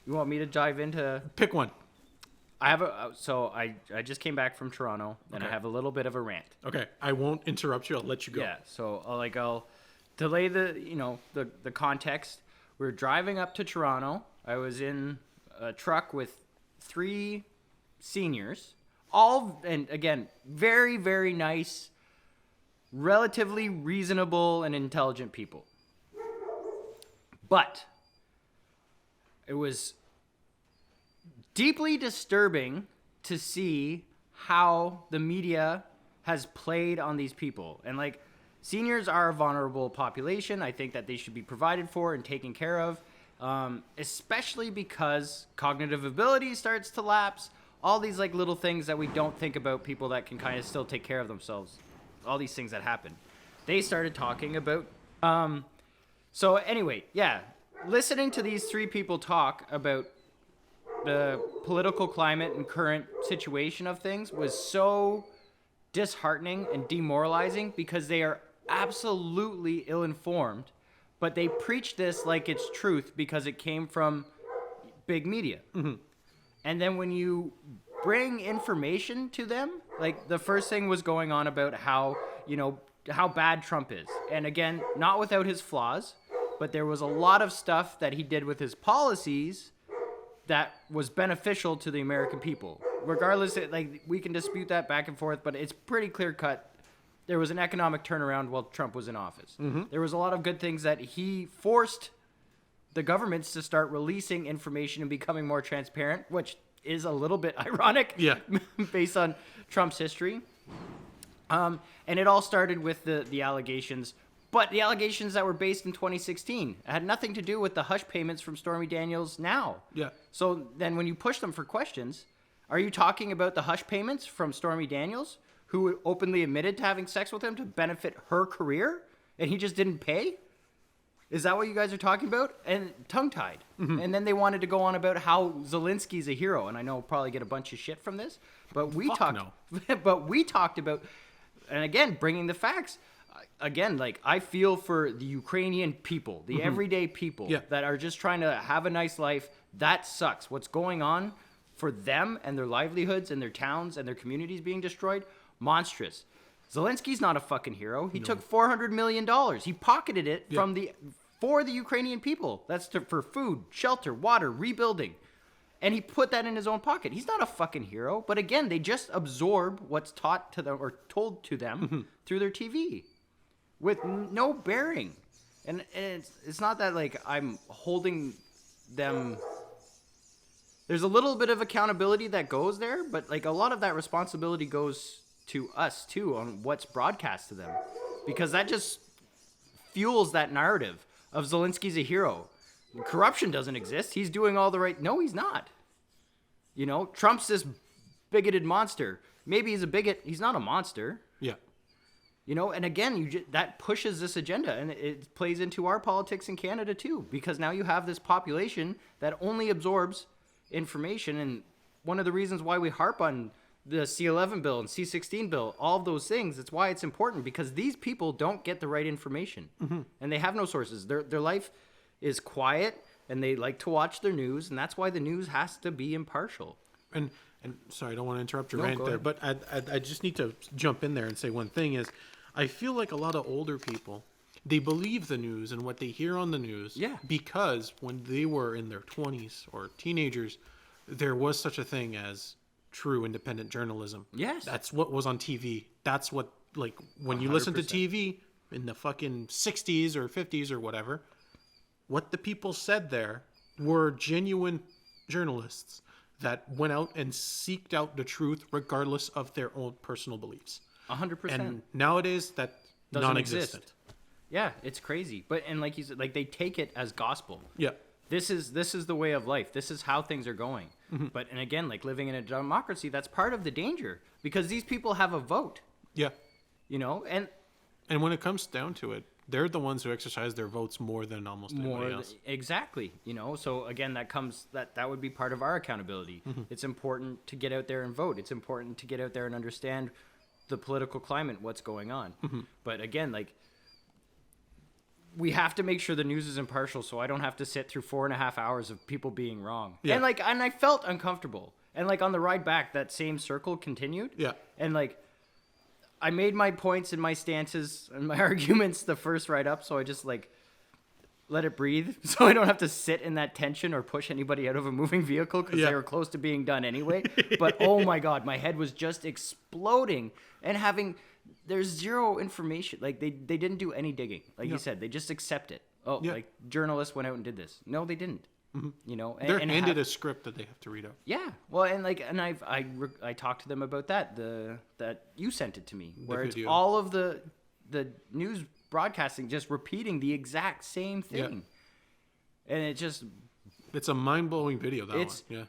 You want me to dive into? Pick one. I just came back from Toronto, and I Okay. have a little bit of a rant. Okay, I won't interrupt you. I'll let you go. Yeah, so I'll delay the context. We're driving up to Toronto. I was in a truck with 3 seniors, all, and again, very, very nice, relatively reasonable and intelligent people. But it was deeply disturbing to see how the media has played on these people. And like, seniors are a vulnerable population. I think that they should be provided for and taken care of, especially because cognitive ability starts to lapse. All these like little things that we don't think about, people that can kind of still take care of themselves. All these things that happen. They started talking about. So anyway, yeah, listening to these 3 people talk about the political climate and current situation of things was so disheartening and demoralizing because they are absolutely ill-informed, but they preach this like it's truth because it came from big media. Mm-hmm. And then when you bring information to them, like the first thing was going on about how bad Trump is. And again, not without his flaws, but there was a lot of stuff that he did with his policies that was beneficial to the American people. Regardless, we can dispute that back and forth, but it's pretty clear cut. There was an economic turnaround while Trump was in office. Mm-hmm. There was a lot of good things that he forced the governments to start releasing information and becoming more transparent, which is a little bit ironic based on Trump's history. And it all started with the allegations, but the allegations that were based in 2016 had nothing to do with the hush payments from Stormy Daniels now. Yeah. So then when you push them for questions, are you talking about the hush payments from Stormy Daniels, who openly admitted to having sex with him to benefit her career, and he just didn't pay? Is that what you guys are talking about? And tongue-tied. Mm-hmm. And then they wanted to go on about how Zelensky's a hero, and I know we'll probably get a bunch of shit from this, but we talked about, and again, bringing the facts. Again, like, I feel for the Ukrainian people, the everyday people that are just trying to have a nice life. That sucks. What's going on for them and their livelihoods and their towns and their communities being destroyed, monstrous. Zelensky's not a fucking hero. He took $400 million. He pocketed it for the Ukrainian people. That's for food, shelter, water, rebuilding. And he put that in his own pocket. He's not a fucking hero. But again, they just absorb what's taught to them or told to them through their TV with no bearing. And it's not that, like, I'm holding them. There's a little bit of accountability that goes there, but like a lot of that responsibility goes to us too on what's broadcast to them, because that just fuels that narrative of Zelensky's a hero. Corruption doesn't exist. He's doing all the right. No, he's not. Trump's this bigoted monster. Maybe he's a bigot. He's not a monster. Yeah. And again, that pushes this agenda, and it plays into our politics in Canada too, because now you have this population that only absorbs information. And one of the reasons why we harp on the C11 bill and C16 bill, all of those things, it's why it's important, because these people don't get the right information, and they have no sources. Their life is quiet, and they like to watch their news, and that's why the news has to be impartial. And sorry, I don't want to interrupt your rant there, but I just need to jump in there and say one thing is, I feel like a lot of older people, they believe the news and what they hear on the news because when they were in their 20s or teenagers, there was such a thing as true independent journalism. Yes. That's what was on TV. That's what, like, when 100%. You listen to TV in the fucking 60s or 50s or whatever, what the people said there were genuine journalists that went out and seeked out the truth regardless of their own personal beliefs. 100%. And nowadays, that doesn't non-existent. Exist. Yeah, it's crazy. But, and like you said, like, they take it as gospel. Yeah. This is the way of life. This is how things are going. Mm-hmm. But, and again, like, living in a democracy, that's part of the danger, because these people have a vote. Yeah. And when it comes down to it, they're the ones who exercise their votes more than almost anybody else. Exactly. So again, that would be part of our accountability. Mm-hmm. It's important to get out there and vote. It's important to get out there and understand the political climate, what's going on. Mm-hmm. But again, like, we have to make sure the news is impartial, so I don't have to sit through 4.5 hours of people being wrong. Yeah. And I felt uncomfortable. And like on the ride back, that same circle continued. Yeah. And like, I made my points and my stances and my arguments the first ride up, so I just like let it breathe, so I don't have to sit in that tension or push anybody out of a moving vehicle because they were close to being done anyway. But oh my god, my head was just exploding and there's zero information. Like they didn't do any digging. Like you said, they just accept it. Oh, like journalists went out and did this. No, they didn't. Mm-hmm. You know, they're handed a script that they have to read out. Yeah, well, and I talked to them about that you sent it to me, where it's all of the news broadcasting just repeating the exact same thing, and it's a mind-blowing video.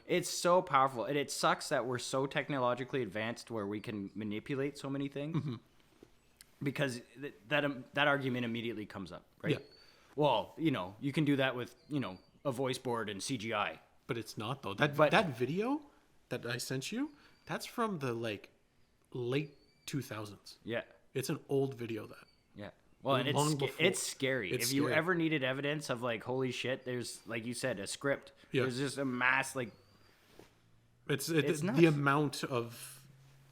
It's so powerful, and it sucks that we're so technologically advanced where we can manipulate so many things, because that argument immediately comes up, right? Yeah. Well, you know, you can do that with a voice board and CGI, but it's not though. That video that I sent you, that's from the like late 2000s. Yeah, it's an old video. Yeah. Well, and it's scary. If you ever needed evidence of like, holy shit, there's, like you said, a script. Yeah. There's just a mass, like... It's the amount of...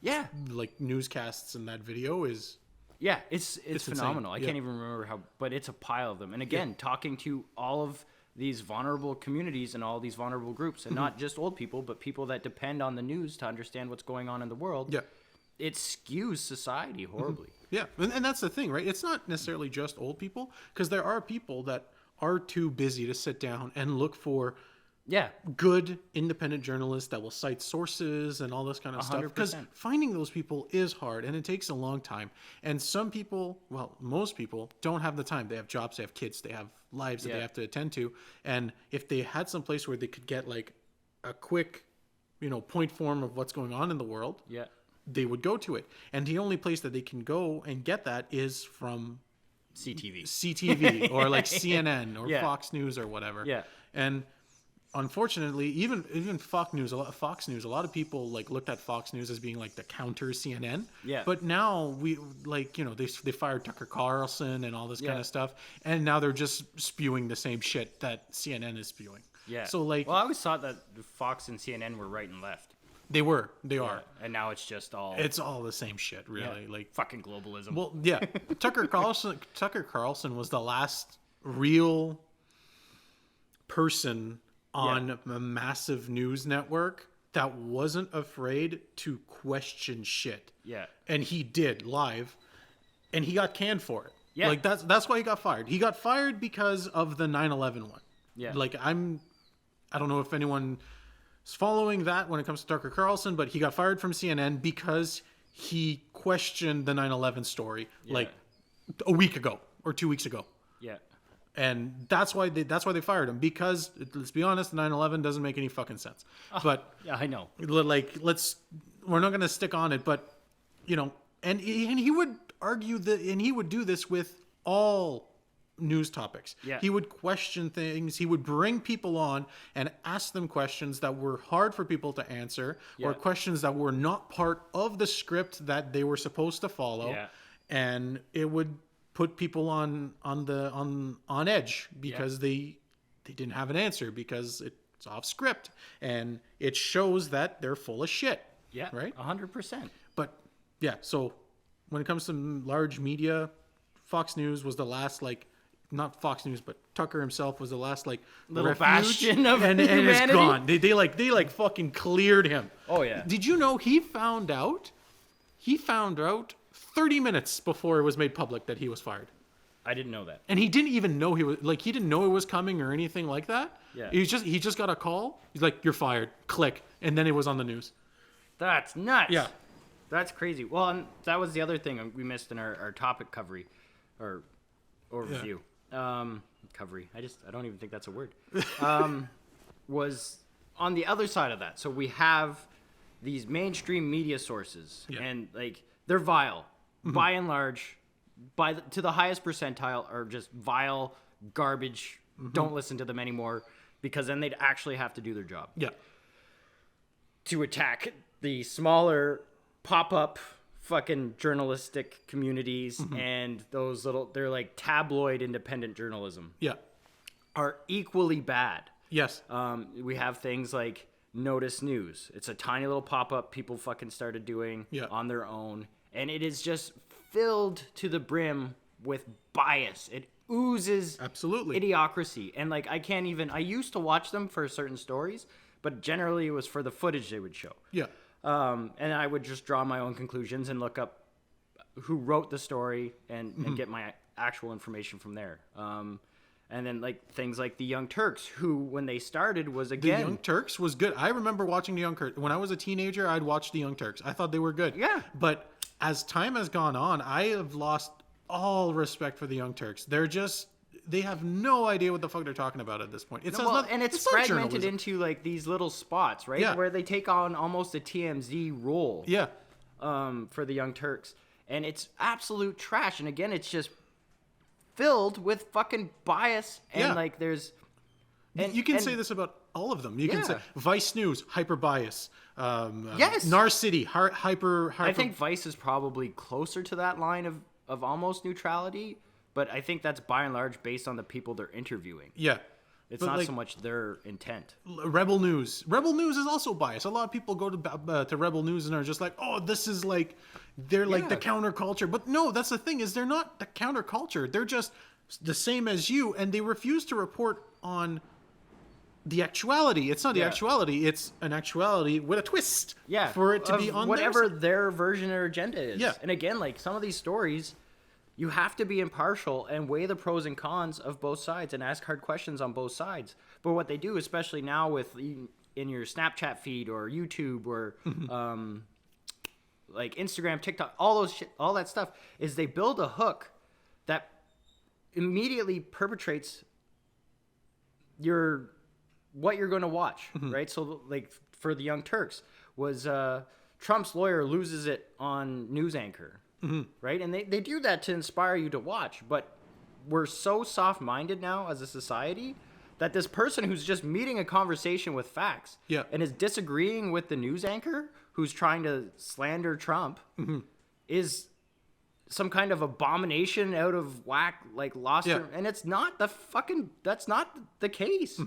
Yeah. Like, newscasts in that video is... Yeah, it's phenomenal. I can't even remember how... But it's a pile of them. And again, talking to all of these vulnerable communities and all these vulnerable groups, and not just old people, but people that depend on the news to understand what's going on in the world. Yeah. It skews society horribly. Yeah, and that's the thing, right? It's not necessarily just old people, because there are people that are too busy to sit down and look for good independent journalists that will cite sources and all this kind of 100%. Stuff. Because finding those people is hard, and it takes a long time. And some people, well, most people, don't have the time. They have jobs, they have kids, they have lives that they have to attend to. And if they had some place where they could get like a quick, point form of what's going on in the world, they would go to it. And the only place that they can go and get that is from CTV or like CNN or Fox News or whatever. Yeah. And unfortunately, even Fox News, a lot of people like looked at Fox News as being like the counter CNN. Yeah. But now they fired Tucker Carlson and all this kind of stuff, and now they're just spewing the same shit that CNN is spewing. Yeah. So like, well, I always thought that Fox and CNN were right and left. They are. And now it's all the same shit, really. Yeah, like fucking globalism. Well, yeah. Tucker Carlson was the last real person on a massive news network that wasn't afraid to question shit. Yeah. And he did live, and he got canned for it. Yeah. Like that's why he got fired. He got fired because of the 9/11 one. Yeah. Like I don't know if anyone is following that when it comes to Tucker Carlson, but he got fired from CNN because he questioned the 9/11 story like a week ago or 2 weeks ago. Yeah. And that's why they fired him, because let's be honest, 9/11 doesn't make any fucking sense. But yeah, I know. Like we're not going to stick on it, but and he would argue that, and he would do this with all news topics. Yeah. He would question things. He would bring people on and ask them questions that were hard for people to answer, or questions that were not part of the script that they were supposed to follow. Yeah. And it would put people on edge because they didn't have an answer, because it's off script, and it shows that they're full of shit. Yeah. Right? 100%. But yeah, so when it comes to large media, Fox News was the last, like, not Fox News, but Tucker himself was the last, like, little bastion of and humanity. And it's gone. They fucking cleared him. Oh yeah. Did you know he found out 30 minutes before it was made public that he was fired? I didn't know that. And he didn't even know he didn't know it was coming or anything like that. Yeah. He just got a call. He's like, "You're fired." Click, and then it was on the news. That's nuts. Yeah. That's crazy. Well, and that was the other thing we missed in our topic covery or overview. Yeah. Covery. I don't even think that's a word. Was on the other side of that. So we have these mainstream media sources, and like they're vile, by and large, to the highest percentile, are just vile garbage. Don't listen to them anymore, because then they'd actually have to do their job. Yeah. To attack the smaller pop-up fucking journalistic communities and those they're like tabloid independent journalism. Yeah. Are equally bad. Yes. We have things like Notice News. It's a tiny little pop-up people fucking started doing on their own. And it is just filled to the brim with bias. It oozes absolutely idiocracy. And like I used to watch them for certain stories, but generally it was for the footage they would show. Yeah. And I would just draw my own conclusions and look up who wrote the story and get my actual information from there. And then like things like the Young Turks, who when they started was again... The Young Turks was good. I remember watching the Young Turks. When I was a teenager, I'd watch the Young Turks. I thought they were good. Yeah. But as time has gone on, I have lost all respect for the Young Turks. They have no idea what the fuck they're talking about at this point. It's fragmented into like these little spots, right? Yeah. Where they take on almost a TMZ role. Yeah. For the Young Turks. And it's absolute trash. And again, it's just filled with fucking bias and like there's... you can say this about all of them. You can say Vice News, hyper bias. Yes. Nar City, hyper... I think Vice is probably closer to that line of almost neutrality, but I think that's by and large based on the people they're interviewing. Yeah. It's not so much their intent. Rebel News. Rebel News is also biased. A lot of people go to Rebel News and are just like, oh, this is like, they're like the counterculture. But no, that's the thing is they're not the counterculture. They're just the same as you, and they refuse to report on the actuality. It's not the actuality. It's an actuality with a twist. Yeah. For it to be on whatever their version or agenda is. Yeah. And again, like some of these stories... You have to be impartial and weigh the pros and cons of both sides and ask hard questions on both sides. But what they do, especially now with in your Snapchat feed or YouTube or like Instagram, TikTok, all that stuff, is they build a hook that immediately perpetrates what you're going to watch, right? So like for the Young Turks was Trump's lawyer loses it on news anchor. Right? And they do that to inspire you to watch. But we're so soft-minded now as a society that this person who's just meeting a conversation with facts and is disagreeing with the news anchor who's trying to slander Trump is some kind of abomination out of whack, like lost. And it's not that's not the case.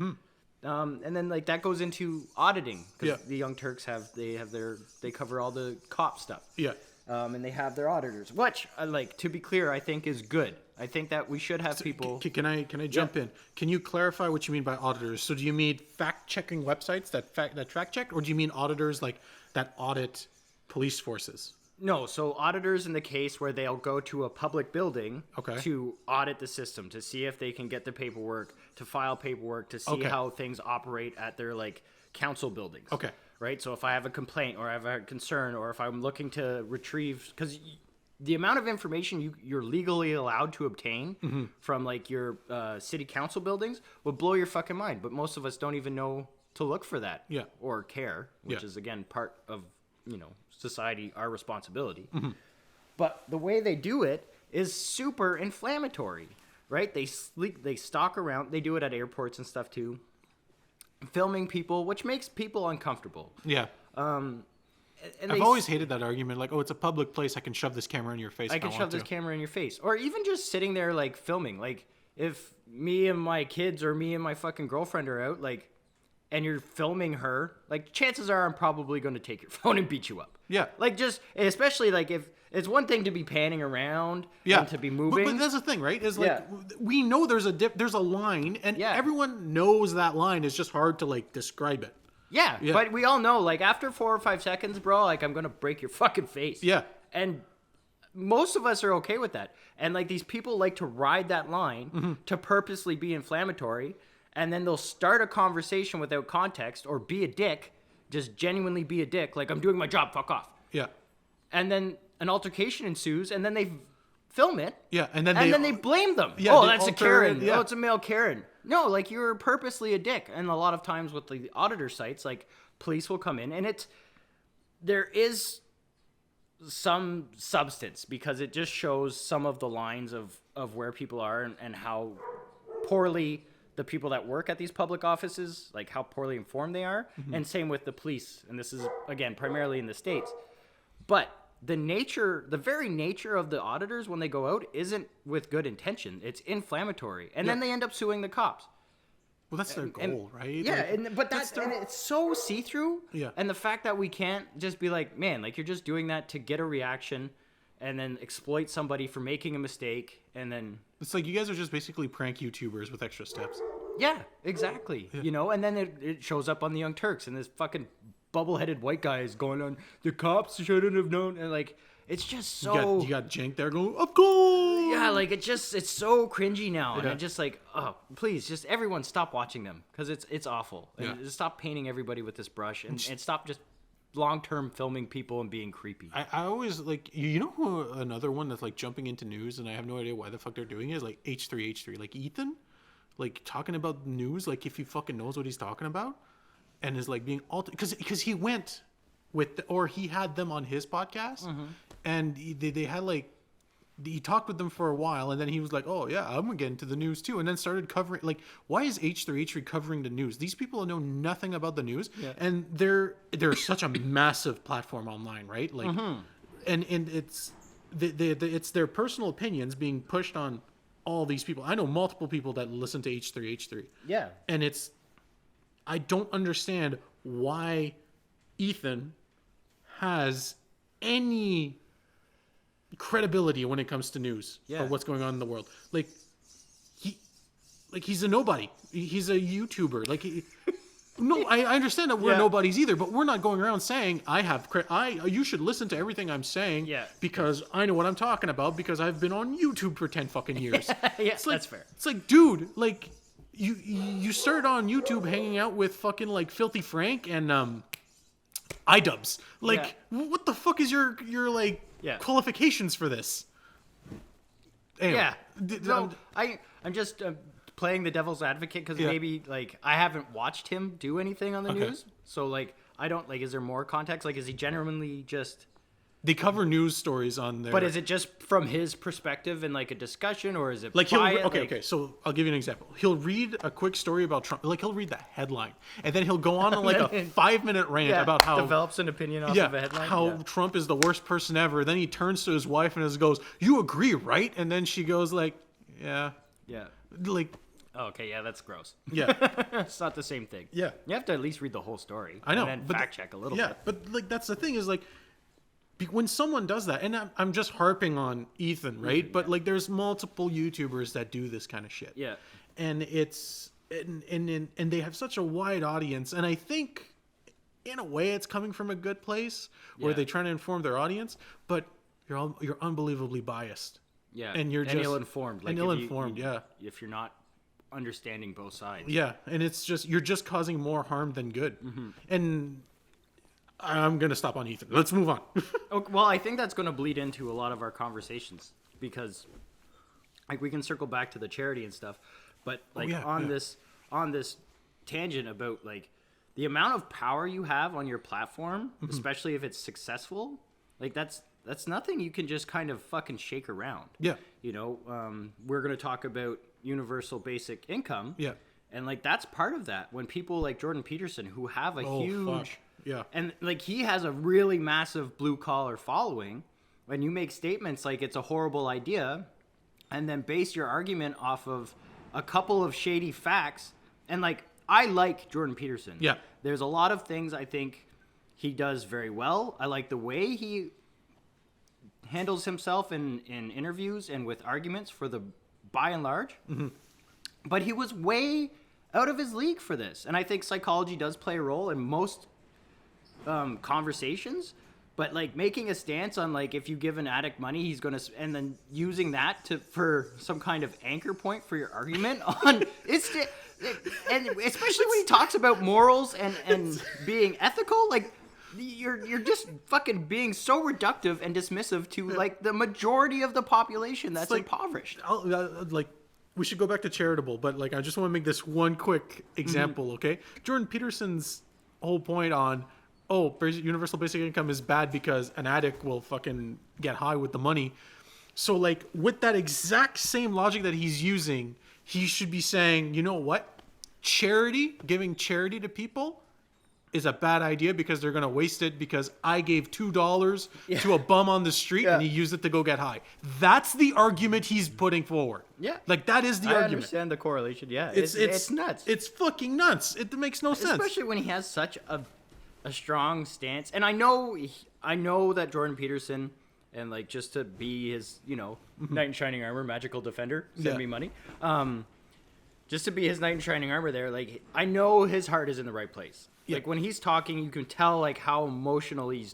And then like that goes into auditing because the Young Turks they cover all the cop stuff. Yeah. And they have their auditors, which, like, to be clear, I think is good. I think that we should have people... Can I jump in? Can you clarify what you mean by auditors? So do you mean fact-checking websites that fact-check, or do you mean auditors like that audit police forces? No, so auditors in the case where they'll go to a public building to audit the system, to see if they can get the paperwork, to file paperwork, to see how things operate at their, like, council buildings. Okay. Right? So if I have a complaint or I have a concern or if I'm looking to retrieve... Because the amount of information you're legally allowed to obtain from, like, your city council buildings would blow your fucking mind. But most of us don't even know to look for that or care, which is, again, part of, society, our responsibility. But the way they do it is super inflammatory, right? They stalk around. They do it at airports and stuff, too. Filming people, which makes people uncomfortable. Yeah. And I've always hated that argument. Like, oh, it's a public place. I can shove this camera in your face. I can shove this camera in your face. Or even just sitting there, like, filming. Like, if me and my kids or me and my fucking girlfriend are out, like, and you're filming her, like, chances are I'm probably going to take your phone and beat you up. Yeah. Like, just, especially, like, if it's one thing to be panning around and to be moving. But that's the thing, right? Is like, we know there's a line, and everyone knows that line. It's just hard to, like, describe it. Yeah, but we all know, like, after 4 or 5 seconds, bro, like, I'm going to break your fucking face. Yeah. And most of us are okay with that. And, like, these people like to ride that line to purposely be inflammatory, and then they'll start a conversation without context or be a dick, just genuinely be a dick, like, I'm doing my job, fuck off. Yeah. And then an altercation ensues, and then they film it. Yeah, and then they blame them. Yeah, oh, that's a Karen. Yeah. Oh, it's a male Karen. No, like, you're purposely a dick. And a lot of times with the auditor sites, like, police will come in, and there is some substance because it just shows some of the lines of where people are and how poorly the people that work at these public offices, like, how poorly informed they are. And same with the police. And this is, again, primarily in the States. But the very nature of the auditors when they go out isn't with good intention. It's inflammatory, and then they end up suing the cops. Well, that's their goal, right? Yeah, but and it's so see-through. Yeah. And the fact that we can't just be like, man, like you're just doing that to get a reaction and then exploit somebody for making a mistake and then... It's like you guys are just basically prank YouTubers with extra steps. Yeah, exactly. Yeah. You know, and then it shows up on the Young Turks and this fucking bubble-headed white guy is going on, the cops shouldn't have known, and like... It's just so... You got Jank there going, of course! Yeah, like, it's so cringy now. Yeah. And I'm just like, oh, please, just everyone stop watching them. Because it's awful. And just stop painting everybody with this brush. And stop just long-term filming people and being creepy. I always, like... You know who another one that's, like, jumping into news, and I have no idea why the fuck they're doing it, is, like, H3H3. Like, Ethan? Like, talking about news, like, if he fucking knows what he's talking about. And is, like, being... Because he went with... Or he had them on his podcast. Mm-hmm. And they had like, he talked with them for a while, and then he was like, "Oh yeah, I'm gonna get into the news too," and then started covering. Like, why is H3H3 covering the news? These people know nothing about the news, and they're such a massive platform online, right? Like, and it's it's their personal opinions being pushed on all these people. I know multiple people that listen to H3H3. Yeah, and I don't understand why Ethan has any credibility when it comes to news or what's going on in the world. Like he's a nobody. He's a YouTuber. Like no, I understand that we're nobodies either, but we're not going around saying you should listen to everything I'm saying because I know what I'm talking about because I've been on YouTube for 10 fucking years. It's like, that's fair. It's like, dude, like you started on YouTube hanging out with fucking like Filthy Frank and iDubbbz. Like what the fuck is your like qualifications for this? Anyway, no, I'm just playing the devil's advocate because maybe like I haven't watched him do anything on the news, so like I don't like. Is there more context? Like, is he genuinely just? They cover news stories on there. But is it just from his perspective in like a discussion, or is it like okay? So I'll give you an example. He'll read a quick story about Trump. Like he'll read the headline, and then he'll go on like a 5-minute rant about how develops an opinion off of a headline. How Trump is the worst person ever. Then he turns to his wife and goes, "You agree, right?" And then she goes like, "Yeah, like." Oh, okay, yeah, that's gross. Yeah. It's not the same thing. Yeah. You have to at least read the whole story. I know. And then fact check a little bit. Yeah, but like that's the thing is like when someone does that, and I'm just harping on Ethan, right? But like there's multiple YouTubers that do this kind of shit. Yeah. And it's and they have such a wide audience, and I think in a way it's coming from a good place where they try to inform their audience, but you're unbelievably biased. Yeah. And you're just ill-informed. Like ill-informed, if you're not understanding both sides. Yeah, and it's just you're just causing more harm than good. And I'm gonna stop on Ethan. Let's move on. Okay, well, I think that's gonna bleed into a lot of our conversations because, like, we can circle back to the charity and stuff, but like on this tangent about like the amount of power you have on your platform, especially if it's successful, like that's nothing you can just kind of fucking shake around. Yeah, you know, we're gonna talk about universal basic income. Yeah. And like that's part of that. When people like Jordan Peterson who have a huge and like he has a really massive blue collar following, when you make statements like it's a horrible idea and then base your argument off of a couple of shady facts, and like I like Jordan Peterson. Yeah. There's a lot of things I think he does very well. I like the way he handles himself in interviews and with arguments for the by and large, but he was way out of his league for this. And I think psychology does play a role in most conversations, but like making a stance on like if you give an addict money, he's going to, and then using that for some kind of anchor point for your argument on and especially when he talks about morals and being ethical, like you're just fucking being so reductive and dismissive to like the majority of the population that's like, impoverished. Like we should go back to charitable, but like I just want to make this one quick example, okay? Jordan Peterson's whole point on universal basic income is bad because an addict will fucking get high with the money. So like with that exact same logic that he's using, he should be saying, you know what? Giving charity to people is a bad idea because they're going to waste it because I gave $2 to a bum on the street and he used it to go get high. That's the argument he's putting forward. Yeah. Like, that is the argument. I understand the correlation. Yeah. It's nuts. It's fucking nuts. It makes no sense. Especially when he has such a strong stance. And I know that Jordan Peterson, and like just to be his, knight in shining armor, magical defender, send me money. Just to be his knight in shining armor there, like, I know his heart is in the right place. Yeah. Like, when he's talking, you can tell, like, how emotional he's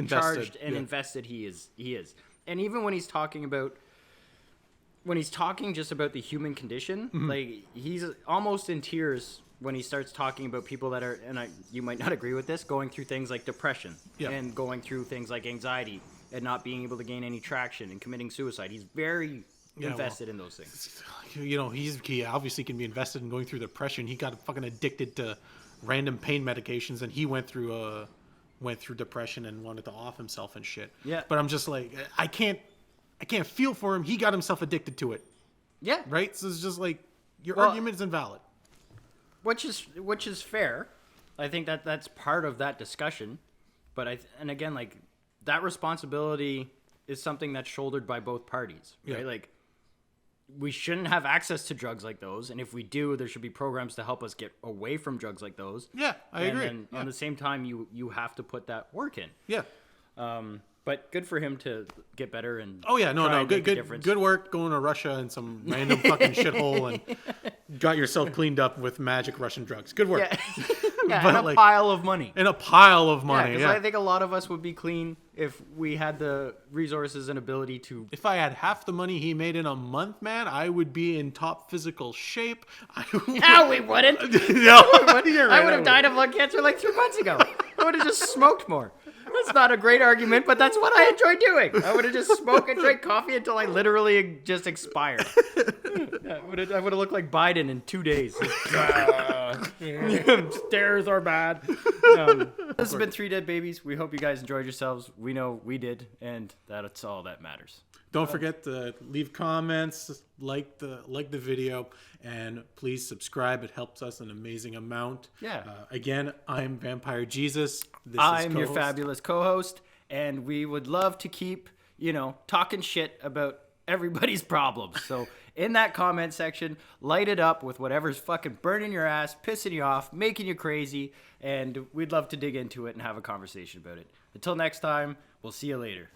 charged and invested he is. And even when he's talking just about the human condition, like, he's almost in tears when he starts talking about people that are, and you might not agree with this, going through things like depression and going through things like anxiety and not being able to gain any traction and committing suicide. He's very invested in those things. He obviously can be invested in going through depression. He got fucking addicted to random pain medications, and he went through depression and wanted to off himself and shit. Yeah. But I'm just like, I can't feel for him. He got himself addicted to it. Yeah. Right? So it's just like, your argument is invalid. Which is fair. I think that's part of that discussion. But and again, like, that responsibility is something that's shouldered by both parties, right? Yeah. Like, we shouldn't have access to drugs like those, and if we do, there should be programs to help us get away from drugs like those. Yeah, I agree. And at the same time, you have to put that work in. Yeah. But good for him to get better and good work going to Russia and some random fucking shithole and got yourself cleaned up with magic Russian drugs. Good work. Yeah, and a pile of money. And a pile of money. Because I think a lot of us would be clean if we had the resources and ability to. If I had half the money he made in a month, man, I would be in top physical shape. No, we wouldn't. I would have died of lung cancer like 3 months ago. I would have just smoked more. That's not a great argument, but that's what I enjoy doing. I would have just smoked and drank coffee until I literally just expired. I would have looked like Biden in 2 days. Stairs are bad. This has been 3 Dead Babies. We hope you guys enjoyed yourselves. We know we did, and that's all that matters. Don't forget to leave comments, like the video, and please subscribe. It helps us an amazing amount. Yeah. Again, I'm Vampire Jesus. I'm your fabulous co-host, and we would love to keep, talking shit about everybody's problems. So in that comment section, light it up with whatever's fucking burning your ass, pissing you off, making you crazy, and we'd love to dig into it and have a conversation about it. Until next time, we'll see you later.